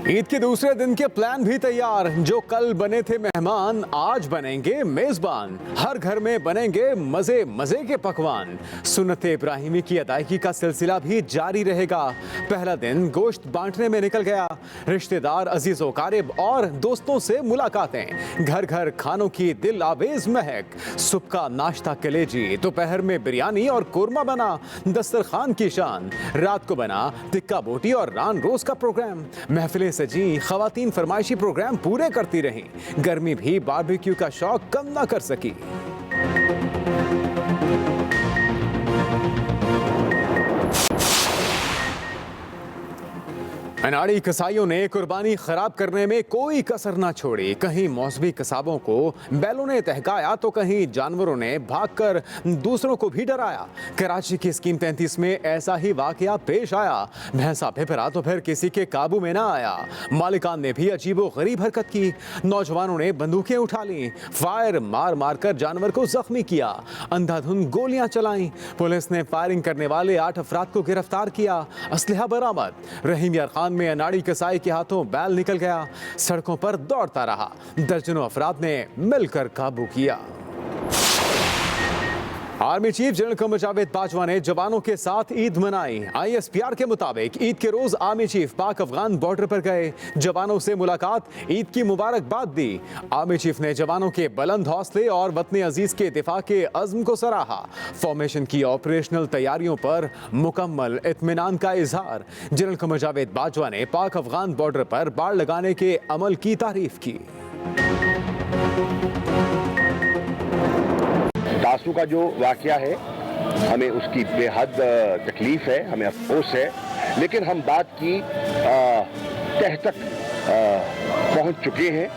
ईद के दूसरे दिन के प्लान भी तैयार। जो कल बने थे मेहमान आज बनेंगे मेजबान। हर घर में बनेंगे मजे मजे के पकवान। सुन्नत इब्राहिमी की अदायगी का सिलसिला भी जारी रहेगा। पहला दिन गोश्त बांटने में निकल गया। रिश्तेदार, अजीजों, कारिब और दोस्तों से मुलाकातें। घर घर खानों की दिल आवेज महक। सुबह का नाश्ता कलेजी, दोपहर में बिरयानी और कोरमा बना दस्तरखान की शान। रात को बना टिक्का बोटी और रान रोज का प्रोग्राम। महफिलें सजी, खवातीन फरमाइशी प्रोग्राम पूरे करती रहीं। गर्मी भी बारबेक्यू का शौक कम ना कर सकी। अनाड़ी कसाईयों ने कुर्बानी खराब करने में कोई कसर ना छोड़ी। कहीं मौसमी कसाबों को बैलों ने तहकाया तो कहीं जानवरों ने भागकर दूसरों को भी डराया। कराची की स्कीम 33 में ऐसा ही वाकया पेश आया। भैंसा फिपरा तो फिर किसी के काबू में ना आया। मालिकान ने भी अजीबो गरीब हरकत की। नौजवानों ने बंदूकें उठा ली, फायर मार मार कर जानवर को जख्मी किया, अंधाधुंध गोलियां चलाई। पुलिस ने फायरिंग करने वाले 8 अफराद को गिरफ्तार किया। असलहा बरामद। रहीम यार खान में अनाड़ी कसाई के हाथों बैल निकल गया। सड़कों पर दौड़ता रहा। दर्जनों अफराद ने मिलकर काबू किया। Army chief general Qamar Javed Bajwa ने जवानों के साथ ईद मनाई। ISPR के मुताबिक ईद के रोज आर्मी चीफ पाक अफगान बॉर्डर पर गए, जवानों से मुलाकात, ईद की मुबारकबाद दी। आर्मी चीफ ने जवानों के बुलंद हौसले और वतन अजीज के दिफा के अज़्म को सराहा। फॉर्मेशन की ऑपरेशनल तैयारियों पर मुकम्मल इत्मीनान का इजहार। जनरल कमर जावेद बाजवा ने पाक अफगान बॉर्डर पर बाड़ लगाने के अमल की तारीफ की। दासू का जो वाकया है, हमें उसकी बेहद तकलीफ है, हमें अफसोस है, लेकिन हम बात की तह तक पहुंच चुके हैं।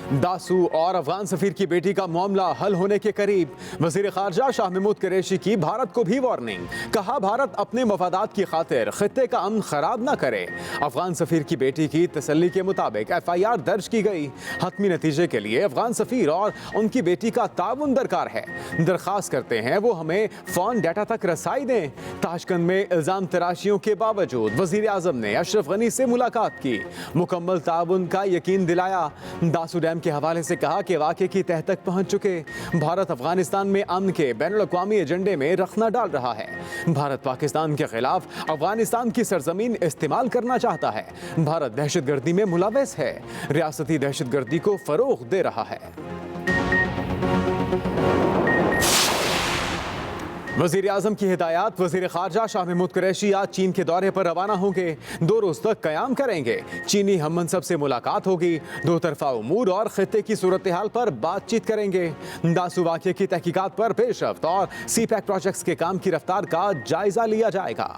दासू और अफगान सफीर की बेटी का मामला हल होने के करीब। वजीर खारजा शाह महमूद कुरैशी की भारत को भी वार्निंग। कहा भारत अपने मफादात की खातिर खित्ते का अमन खराब ना करे। अफगान सफीर की बेटी की तसल्ली के मुताबिक FIR दर्ज की गई। हतमी नतीजे के लिए अफगान सफीर और उनकी बेटी का ताउन दरकार है। दरखास्त करते हैं वो हमें फोन डाटा तक रसाई दें। ताशकंद में इल्जाम तराशियों के बावजूद वजीर आजम ने अशरफ गनी से मुलाकात की, मुकम्मल ताउन का यकीन दिलाया। दासू डैम के हवाले से कहा कि वाक़े की तह तक पहुंच चुके। भारत अफगानिस्तान में अमन के बैनुल-अक़वामी एजेंडे में रखना डाल रहा है। भारत पाकिस्तान के खिलाफ अफगानिस्तान की सरजमीन इस्तेमाल करना चाहता है। भारत दहशतगर्दी में मुलव्वस है, रियासती दहशतगर्दी को फरोग दे रहा है। वज़ीर आज़म की हिदायत। वज़ीर ख़ारजा शाह महमूद कुरैशी आज चीन के दौरे पर रवाना होंगे। 2 रोज़ तक क़याम करेंगे। चीनी हम मनसब से मुलाकात होगी। 2 तरफ़ा उमूर और ख़ित्ते की सूरत हाल पर बातचीत करेंगे। दासू वाक़े की तहकीकात पर पेशरफ्त और CPEC प्रोजेक्ट्स के काम की रफ्तार का जायज़ा लिया जाएगा।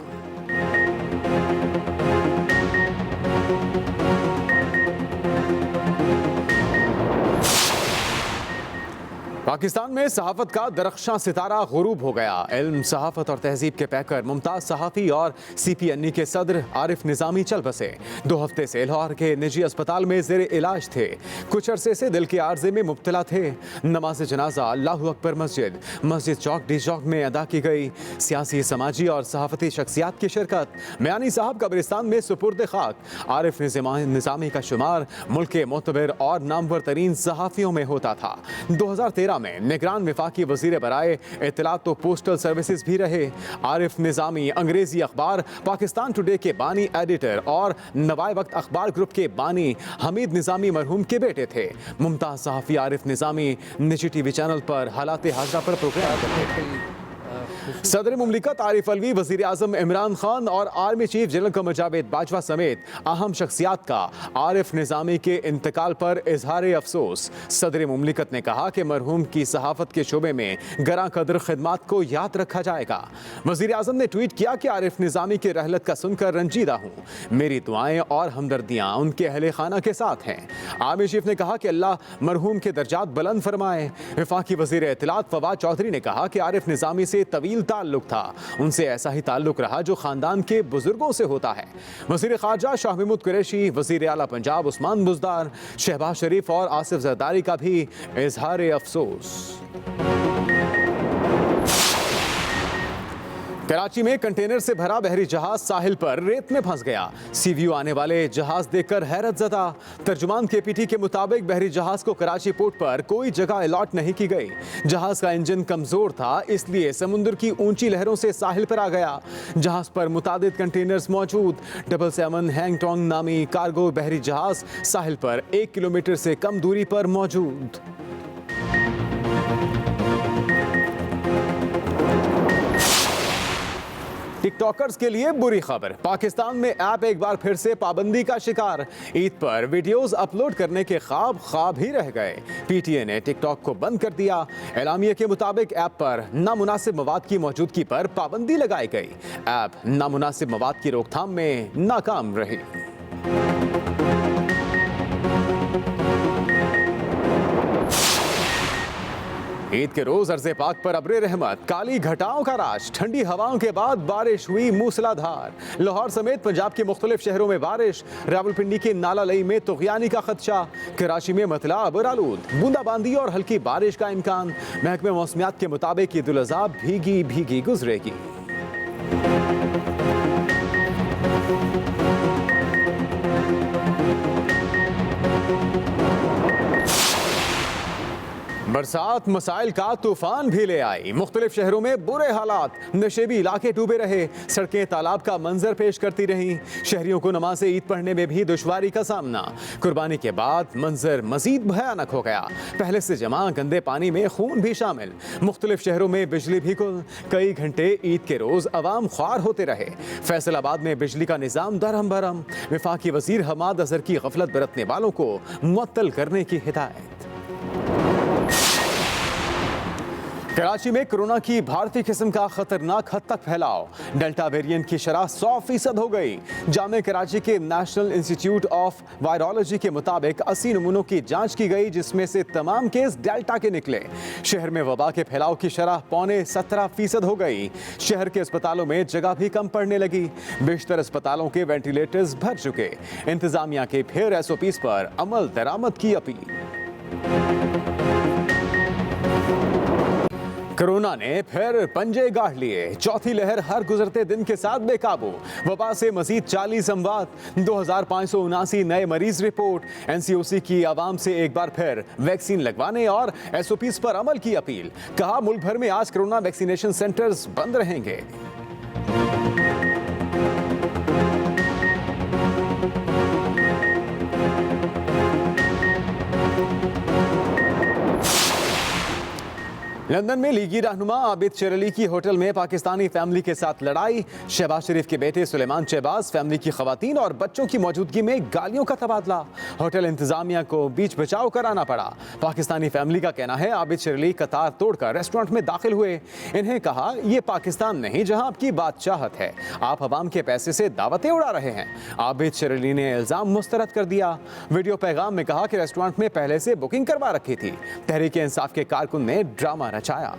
पाकिस्तान में सहाफ़त का दरख्शां सितारा गुरूब हो गया। इल्म, सहाफ़त और तहजीब के पैकर मुमताज़ सहाफ़ी और CPNE के सदर आरिफ निज़ामी चल बसे। 2 हफ्ते से लाहौर के निजी अस्पताल में ज़ेर इलाज थे। कुछ अरसे से दिल के आर्जे में मुब्तला थे। नमाज जनाजा अल्लाहु अकबर मस्जिद चौक डी चौक में अदा की गई। सियासी, समाजी और सहाफ़ती शख्सियात की शिरकत। मियानी साहब कब्रिस्तान में सुपुर्द खाक। आरिफ निज़ामी का शुमार मुल्क के मोतबर और नामवर तरीन सहाफ़ियों में होता था। 2013 में निगरान वफाकी वजीर बराए इत्तलात तो पोस्टल सर्विसेज भी रहे। आरिफ निज़ामी अंग्रेजी अखबार पाकिस्तान टुडे के बानी एडिटर और नवाए वक्त अखबार ग्रुप के बानी हमीद निज़ामी मरहूम के बेटे थे। मुमताज़ सहाफ़ी आरिफ निज़ामी निजी TV चैनल पर हालात हाज़रा पर प्रोग्राम करते थे। सदर मुमलिकत आरिफ अलवी, वज़ीर आज़म इमरान खान और army chief general Qamar Javed Bajwa समेत अहम शख्सियात का आरिफ निज़ामी के इंतकाल पर इजहार अफसोस। सदर मुमलिकत ने कहा कि मरहूम की सहाफ़त के शोबे में गरा कदर खिदमात को याद रखा जाएगा। वज़ीर आज़म ने ट्वीट किया कि आरिफ निज़ामी की रहलत का सुनकर रंजीदा हूँ। मेरी दुआएं और हमदर्दियाँ उनके अहले खाना के साथ हैं। आर्मी चीफ ने कहा कि अल्लाह मरहूम के दर्जात बुलंद फरमाए। वफाकी वज़ीर इत्तलात फवाद चौधरी ने कहा कि आरिफ निज़ामी से तवील ताल्लुक था। उनसे ऐसा ही ताल्लुक रहा जो खानदान के बुजुर्गों से होता है। वज़ीर ख़ारजा शाह महमूद कुरैशी, वज़ीर आला पंजाब उस्मान बुज़दार, शहबाज शरीफ और आसिफ ज़रदारी का भी इजहार अफसोस। कराची में कंटेनर से भरा बहरी जहाज साहिल पर रेत में फंस गया। सी व्यू आने वाले जहाज देखकर हैरत जदा। तर्जुमान केपीटी के मुताबिक बहरी जहाज को कराची पोर्ट पर कोई जगह अलॉट नहीं की गई। जहाज का इंजन कमजोर था, इसलिए समुद्र की ऊंची लहरों से साहिल पर आ गया। जहाज पर मुतादिद कंटेनर्स मौजूद। 777 हैंगटोंग नामी कार्गो बहरी जहाज साहिल पर 1 किलोमीटर से कम दूरी पर मौजूद। टिकटॉकर्स के लिए बुरी खबर। पाकिस्तान में ऐप एक बार फिर से पाबंदी का शिकार। ईद पर वीडियोस अपलोड करने के ख्वाब ही रह गए। पीटीए ने टिकटॉक को बंद कर दिया। एलामिया के मुताबिक ऐप पर नामुनासिब मवाद की मौजूदगी पर पाबंदी लगाई गई। ऐप नामुनासिब मवाद की रोकथाम में नाकाम रही। ईद के रोज अर्ज़े पाक पर अब्रे रहमत, काली घटाओं का राज। ठंडी हवाओं के बाद बारिश हुई मूसलाधार। लाहौर समेत पंजाब के मुख्तलिफ शहरों में बारिश। रावलपिंडी के नाला लई में तुग़यानी का खदशा। कराची में मतला अबरालूद, बूंदाबांदी और हल्की बारिश का इम्कान। महकमे मौसमियात के मुताबिक ईद उल अज़हा भीगी भीगी गुजरेगी। बरसात मसाइल का तूफान भी ले आई। मुख्तलिफ शहरों में बुरे हालात। नशेबी इलाके डूबे रहे। सड़कें तालाब का मंजर पेश करती रहीं। शहरियों को नमाज ईद पढ़ने में भी दुश्वारी का सामना। कुर्बानी के बाद मंजर मजीद भयानक हो गया। पहले से जमा गंदे पानी में खून भी शामिल। मुख्तलिफ शहरों में बिजली भी गुल। कई घंटे ईद के रोज अवाम ख्वार होते रहे। फैसलाबाद में बिजली का निज़ाम दरहम बरहम। वफाकी वजीर हमाद अजहर की गफलत बरतने वालों को मुअत्तल करने की हिदायत। कराची में कोरोना की भारतीय किस्म का खतरनाक हद तक फैलाव। डेल्टा वेरिएंट की शरह 100% हो गई। जामे कराची के नेशनल इंस्टीट्यूट ऑफ वायरोलॉजी के मुताबिक 80 नमूनों की जांच की गई, जिसमें से तमाम केस डेल्टा के निकले। शहर में वबा के फैलाव की शरह 17.25% हो गई। शहर के अस्पतालों में जगह भी कम पड़ने लगी। बेशतर अस्पतालों के वेंटिलेटर्स भर चुके। इंतजामिया के फिर SOPs पर अमल दरामद की अपील। कोरोना ने फिर पंजे गाड़ लिए। चौथी लहर हर गुजरते दिन के साथ बेकाबू। वबा से मजीद 40 अमवात, 2579 नए मरीज रिपोर्ट। NCOC की आवाम से एक बार फिर वैक्सीन लगवाने और SOPs पर अमल की अपील। कहा मुल्क भर में आज कोरोना वैक्सीनेशन सेंटर्स बंद रहेंगे। लंदन में लीगी रहनुमा आबिद शेरअली की होटल में पाकिस्तानी फैमिली के साथ लड़ाई। शहबाज शरीफ के बेटे सुलेमान शहबाज फैमिली की खवातीन और बच्चों की मौजूदगी में गालियों का तबादला। होटल इंतजामिया को बीच बचाव कराना पड़ा। पाकिस्तानी फैमिली का कहना है आबिद शेरअली कतार तोड़कर रेस्टोरेंट में दाखिल हुए। इन्हें कहा ये पाकिस्तान नहीं जहां आपकी बादशाहत है, आप अवाम के पैसे से दावतें उड़ा रहे हैं। आबिद शेरअली ने इल्जाम मुस्तरद कर दिया। वीडियो पैगाम में कहा कि रेस्टोरेंट में पहले से बुकिंग करवा रखी थी। तहरीक इंसाफ के कारकुन ने ड्रामा रचाया।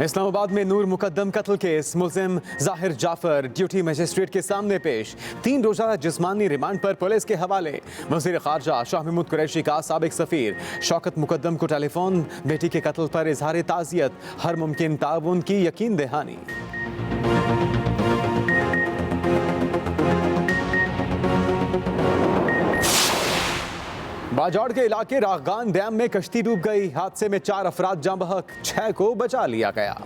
इस्लामाबाद में नूर मुकद्दम कत्ल केस। मुल्जिम जाहिर जाफर ड्यूटी मजिस्ट्रेट के सामने पेश। 3 रोजा जिस्मानी रिमांड पर पुलिस के हवाले। वज़ीर ख़ारजा शाह महमूद कुरैशी का साबिक सफ़ीर शौकत मुकद्दम को टेलीफोन। बेटी के कत्ल पर इजहार ताज़ियत, हर मुमकिन ताउन की यकीन दहानी। बाजौड़ के इलाके रागगान डैम में कश्ती डूब गई। हादसे में 4 अफराद जाँ बहक, 6 को बचा लिया गया।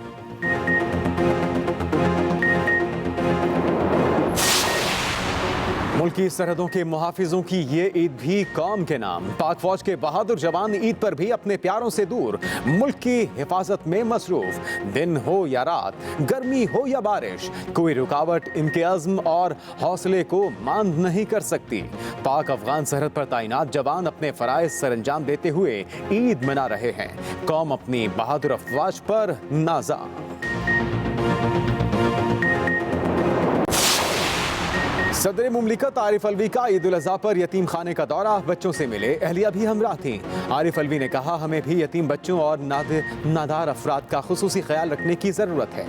मुल्की सरहदों के मुहाफिजों की ये ईद भी कौम के नाम। पाक फौज के बहादुर जवान ईद पर भी अपने प्यारों से दूर, मुल्क की हिफाजत में मसरूफ। दिन हो या रात, गर्मी हो या बारिश, कोई रुकावट इनके अज़्म और हौसले को मांद नहीं कर सकती। पाक अफगान सरहद पर तैनात जवान अपने फराइज सरअंजाम देते हुए ईद मना रहे हैं। कौम अपनी बहादुर अफवाज पर नाज़ा। सदर मुमलिकत आरिफ अलवी का ईद उल अज़हा पर यतीम खाने का दौरा। बच्चों से मिले, अहलिया भी हमराह थी। आरिफ अलवी ने कहा हमें भी यतीम बच्चों और नादार अफराद का खुसूसी ख्याल रखने की ज़रूरत है।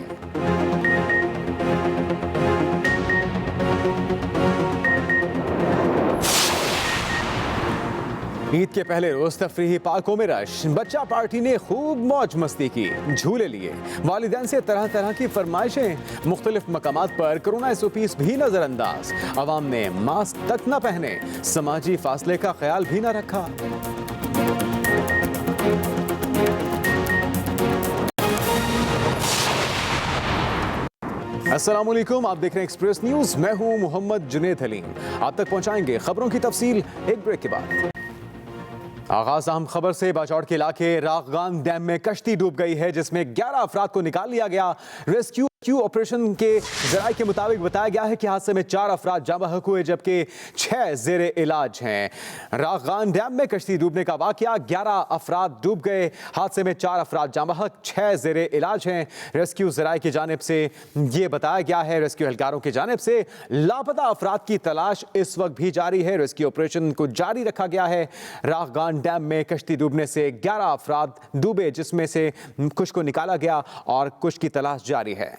ईद के पहले रोज तफरीही पार्कों में रश, बच्चा पार्टी ने खूब मौज मस्ती की, झूले लिए, वालिदैन से तरह तरह की फरमाइशें, मुख्तलिफ मकामात पर कोरोना SOPs भी नजरअंदाज, अवाम ने मास्क तक न पहने, समाजी फासले का ख्याल भी न रखा। अस्सलाम वालेकुम, आप देख रहे हैं एक्सप्रेस न्यूज। मैं हूं मोहम्मद जुनेद हलीम। आप तक पहुंचाएंगे खबरों की तफसील एक ब्रेक के बाद। आगाज अहम खबर से। बाजौड़ के इलाके रागगान डैम में कश्ती डूब गई है, जिसमें 11 अफराद को निकाल लिया गया। रेस्क्यू ऑपरेशन के जराये के मुताबिक बताया गया है कि हादसे में 4 अफराद जाँ बहक हुए, जबकि 6 जेरे इलाज हैं। रागगान डैम में कश्ती डूबने का वाकया, 11 अफराद डूब गए। हादसे में 4 अफराद जाँ बहक, 6 जेरे इलाज हैं। रेस्क्यू जराये की जानिब से ये बताया गया है। रेस्क्यू एहलकारों की जानिब से लापता अफराद की तलाश इस वक्त भी जारी है। रेस्क्यू ऑपरेशन को जारी रखा गया है। रागगान डैम में कश्ती डूबने से 11 अफराद डूबे, जिसमें से कुछ को निकाला गया और कुछ की तलाश जारी है।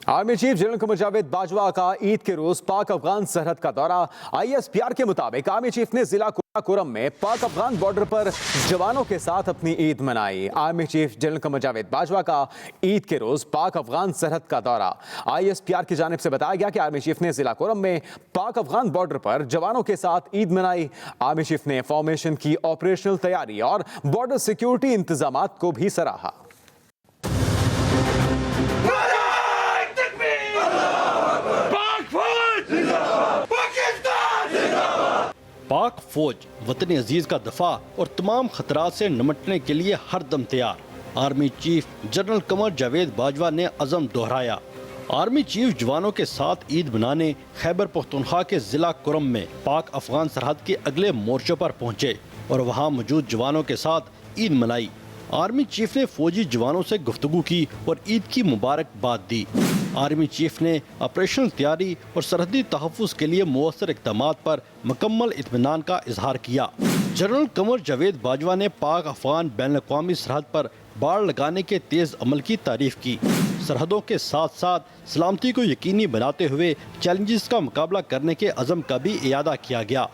Army chief general Qamar Javed Bajwa का ईद के रोज पाक अफगान सरहद का दौरा। ISPR के मुताबिक आर्मी चीफ ने जिला कोरम में पाक अफगान बॉर्डर पर जवानों के साथ अपनी ईद मनाई। Army chief general Qamar Javed Bajwa का ईद के रोज पाक अफगान सरहद का दौरा। ISPR की जानिब से बताया गया कि आर्मी चीफ ने जिला कोरम में पाक अफगान बॉर्डर पर जवानों के साथ ईद मनाई। आर्मी चीफ ने फॉर्मेशन की ऑपरेशनल तैयारी और बॉर्डर सिक्योरिटी इंतजामात को भी सराहा। पाक फौज वतन अजीज का दफा और तमाम खतरात से निमटने के लिए हर दम तैयार। Army chief general Qamar Javed Bajwa ने अज़म दोहराया। आर्मी चीफ जवानों के साथ ईद मनाने खैबर पख्तूनख्वा के जिला कुरम में पाक अफगान सरहद के अगले मोर्चे पर पहुंचे और वहां मौजूद जवानों के साथ ईद मनाई। आर्मी चीफ ने फौजी जवानों से गुफ्तगू की और ईद की मुबारकबाद दी। आर्मी चीफ ने ऑपरेशनल तैयारी और सरहदी तहफ़्फ़ुज़ के लिए मुअस्सर इक़दामात पर मुकम्मल इत्मीनान का इजहार किया। जनरल कमर जावेद बाजवा ने पाक अफगान बैनुल-अक़वामी सरहद पर बाड़ लगाने के तेज़ अमल की तारीफ की। सरहदों के साथ साथ सलामती को यकीनी बनाते हुए चैलेंजेस का मुकाबला करने के अज़म का भी इयादा किया गया।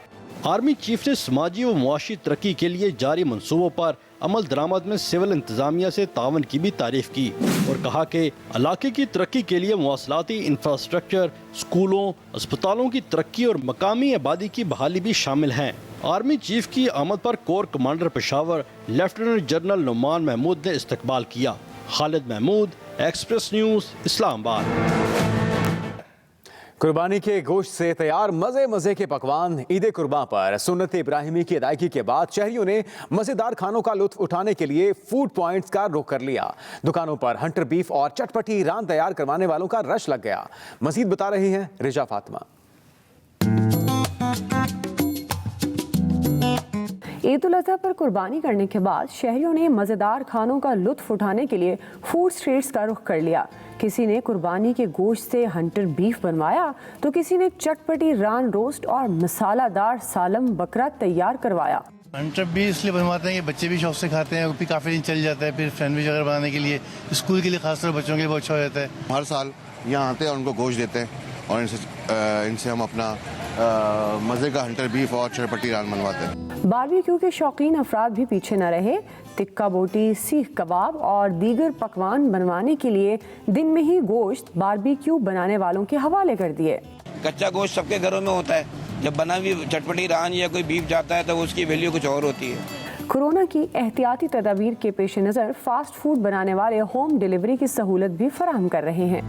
आर्मी चीफ ने समाजी व मुआशी तरक्की के लिए जारी मनसूबों पर अमल दरामद में सिविल इंतजामिया से तावन की भी तारीफ की और कहा कि इलाके की तरक्की के लिए मवासलाती इंफ्रास्ट्रक्चर, स्कूलों, अस्पतालों की तरक्की और मकामी आबादी की बहाली भी शामिल हैं। आर्मी चीफ की आमद पर corps commander Peshawar lieutenant general Numan Mahmood ने इस्तकबाल किया। Khalid Mahmood, Express News, Islamabad. कुर्बानी के गोश्त से तैयार मजे मजे के पकवान। ईद कुर्बान पर सुन्नत इब्राहिमी की अदायगी के बाद शहरियों ने मजेदार खानों का लुत्फ उठाने के लिए फूड पॉइंट्स का रुख कर लिया। दुकानों पर हंटर बीफ और चटपटी ईरान तैयार करवाने वालों का रश लग गया। मजीद बता रही हैं रिजा फातिमा। ईद उल अज़हा पर कुर्बानी करने के बाद शहरियों ने मज़ेदार खानों का लुत्फ उठाने के लिए फूड स्ट्रीट्स का रुख कर लिया। किसी ने कुर्बानी के गोश्त से हंटर बीफ बनवाया तो किसी ने चटपटी रान रोस्ट और मसालादार सालम बकरा तैयार करवाया। हंटर बीफ इसलिए बनवाते हैं कि बच्चे भी शौक से खाते हैं, फिर काफ़ी दिन चल जाता है। फिर सैंडविच वगैरह बनाने के लिए, स्कूल के लिए खासतौर बच्चों के लिए बहुत अच्छा हो जाता है। हर साल यहाँ आते हैं और उनको गोश्त देते हैं और इनसे हम अपना मज़े का हंटर बीफ और चटपटी रान बनवाते हैं। बारबेक्यू के शौकीन अफराद भी पीछे न रहे। टिक्का बोटी, सीख कबाब और दीगर पकवान बनवाने के लिए दिन में ही गोश्त बारबेक्यू बनाने वालों के हवाले कर दिए। कच्चा गोश्त सबके घरों में होता है, जब बना हुई चटपटी रान या कोई बीफ जाता है तो उसकी वैल्यू कुछ और होती है। कोरोना की एहतियाती तदाबीर के पेश नज़र फास्ट फूड बनाने वाले होम डिलीवरी की सहूलत भी फराहम कर रहे हैं।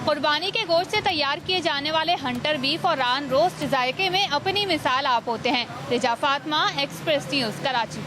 कुर्बानी के गोश्त से तैयार किए जाने वाले हंटर बीफ और रान रोस्ट जायके में अपनी मिसाल आप होते हैं। रिजा फातिमा, एक्सप्रेस न्यूज़, कराची।